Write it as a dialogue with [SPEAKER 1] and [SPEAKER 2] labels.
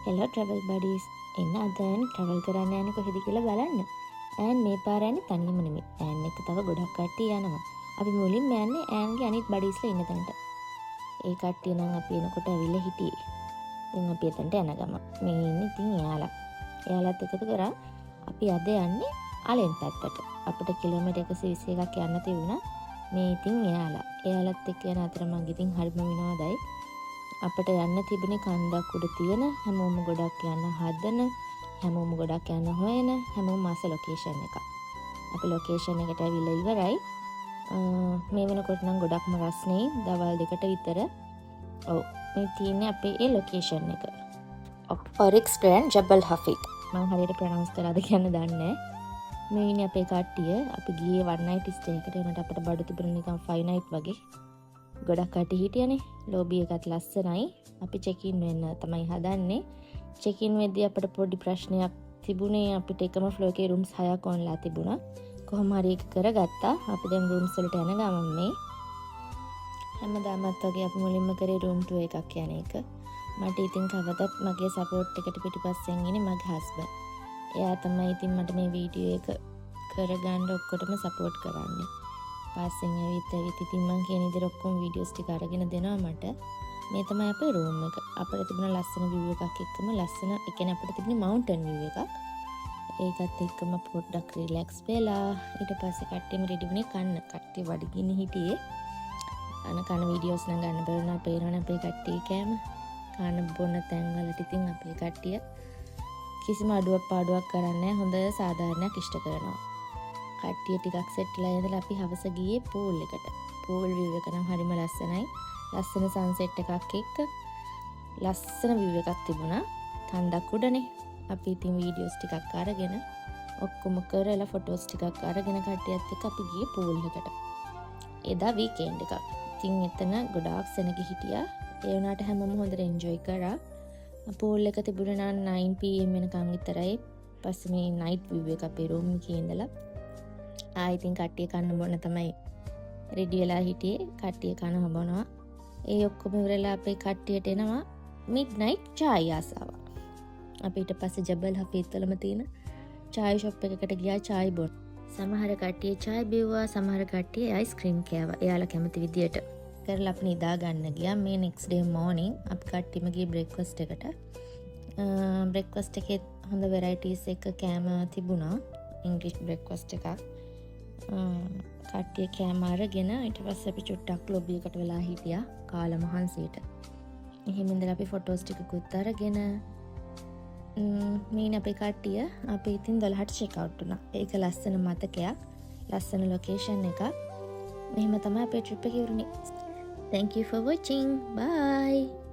[SPEAKER 1] Hello travel බඩීස් එන්න අද ඈන් travel කරන්න යන්නේ කොහෙද කියලා බලන්න. ඈන් මේ පාර යන්නේ තනියම නෙමෙයි. ඈන් එක්ක තව ගොඩක් කට්ටිය යනවා. අපි මුලින්ම යන්නේ ඈන්ගේ අනිත් බඩීස්ලා ඉන්න තැනට. ඒ කට්ටිය නම් අපි එනකොට ඇවිල්ලා හිටියේ. දැන් අපි එතනට යන ගම. මේ ඉන්නේ ඉතින් එයාලා. එයාලත් එකතු කරා අපි අද යන්නේ අලෙන් පැත්තට. අපිට කිලෝමීටර් 121ක් යන්න තිබුණා. මේ ඉතින් එයාලත් එක්ක යන අතරමඟ ඉතින් හරිම විනෝදයි. අපිට යන්න තිබුණේ කන්දක් උඩ තියෙන හැමෝම ගොඩක් යන්න හදන හැමෝම ගොඩක් යන්න හොයන හැමෝම ආස ලොකේෂන් එක. අපි ලොකේෂන් එකට ඇවිල්ලා ඉවරයි. මේ වෙනකොට නම් ගොඩක්ම රස්නේ දවල් 2ට විතර. ඔව් මේ තියෙන්නේ අපේ ඒ ලොකේෂන් එක. ඔරික්ස් ග්‍රෑන්ඩ් ජබල් හෆීද්. මම හරියට ප්‍රොනවුන්ස් කරලාද කියන්න දන්නේ නැහැ. මේ ඉන්නේ අපේ කට්ටිය. අපි ගියේ one night stay එකට. ඒකට අපිට බඩු තිබුණේ නිකන් 5 night වගේ. ගොඩක් කට්ටිය හිටියනේ. ලෝබි එකත් ලස්සනයි. අපි චෙක් ඉන් වෙන්න තමයි හදන්නේ. චෙක් ඉන් වෙද්දී අපිට පොඩි ප්‍රශ්නයක් තිබුණේ. අපිට එකම ෆ්ලෝ එකේ රූම්ස් 6ක් ඕන්ලා තිබුණා. කොහොම හරි ඒක කරගත්තා. අපි දැන් රූම්ස් වලට යන ගමන් මේ හැමදාමත් වගේ අපි මුලින්ම කරේ රූම් ටූර් එකක් යන එක. මට ඉතින් කවදත් මගේ සපෝට් එකට පිටිපස්සෙන් ඉන්නේ මගේ හස්බන්ඩ්. එයා තමයි ඉතින් මට මේ වීඩියෝ එක කරගන්න ඔක්කොටම සපෝට් කරන්නේ. පස්සෙන් ඇවිත් ඉතින් මං කියන විදිහට ඔක්කොම වීඩියෝස් ටික අරගෙන දෙනවා මට. මේ තමයි අපේ රූම් එක. අපිට තිබුණ ලස්සන view එකක් එක්කම ලස්සන ඒ කියන්නේ අපිට තිබුණේ mountain view එකක්. ඒකත් එක්කම පොඩ්ඩක් රිලැක්ස් වෙලා ඊට පස්සේ කට්ටියම රෙඩි වුණේ කන්න. කට්ටිය වඩගින්න හිටියේ. කන වීඩියෝස් නම් ගන්න බැරුණා. පේනවනේ අපේ කට්ටිය කෑම. කන බොන තැන් වලට ඉතින් අපේ කට්ටිය කිසිම අඩුවක් පාඩුවක් කරන්නේ නැහැ. හොඳ සාධාරණයක් ඉෂ්ට කරනවා. කට්ටිය ටිකක් සෙට්ලා ඉඳලා අපි හවස ගියේ pool එකට. pool view එක නම් හරිම ලස්සනයි. ලස්සන sunset එකක් එක්ක ලස්සන view එකක් තිබුණා. කන්දක් උඩනේ. අපි ඉතින් වීඩියෝස් ටිකක් අරගෙන ඔක්කොම කරලා ෆොටෝස් ටිකක් අරගෙන කට්ටියත් එක්ක අපි ගියේ pool එකට. එදා weekend එකක්. ඉතින් එතන ගොඩාක් සෙනග හිටියා. ඒ වුණාට හැමෝම හොඳට enjoy කරා. pool එක තිබුණේ නම් 9 pm වෙනකන් විතරයි. පස්සේ මේ night view එක අපේ room එකේ ඉඳලා ඉතින් කට්ටිය කන්න බොන්න තමයි රෙඩි වෙලා හිටියේ. කට්ටිය කන හඹනවා. ඒ ඔක්කොම ඉවරලා අපේ කට්ටියට එනවා midnight chai ආසාව. අපි ඊට පස්සේ ජබල් හෆීද් වලම තියෙන chai shop එකකට ගියා chai බොන්න. සමහර කට්ටිය chai බිව්වා, සමහර කට්ටිය ice cream කෑවා. එයාලා කැමති විදියට කරලා අපි නිදා ගන්න ගියා. මේ next day morning අපි කට්ටියම ගියේ breakfast එකට. breakfast එකේ හොඳ varieties එක කෑම තිබුණා. English breakfast එකක්. කට්ටිය කෑම අරගෙන ඊට පස්සේ අපි චුට්ටක් ලොබි එකට වෙලා හිටියා කාලා මහන්සියට. එහෙම ඉඳලා අපි ෆොටෝස් ටිකකුත් අරගෙන මේ අපේ කට්ටිය අපි ඉතින් 12ට චෙක් අවුට් වුණා. ඒක ලස්සන මතකයක්. ලස්සන ලොකේෂන් එකක්. මෙහෙම තමයි අපේ ට්‍රිප් එක ඉවරුනේ. Thank you for watching. Bye.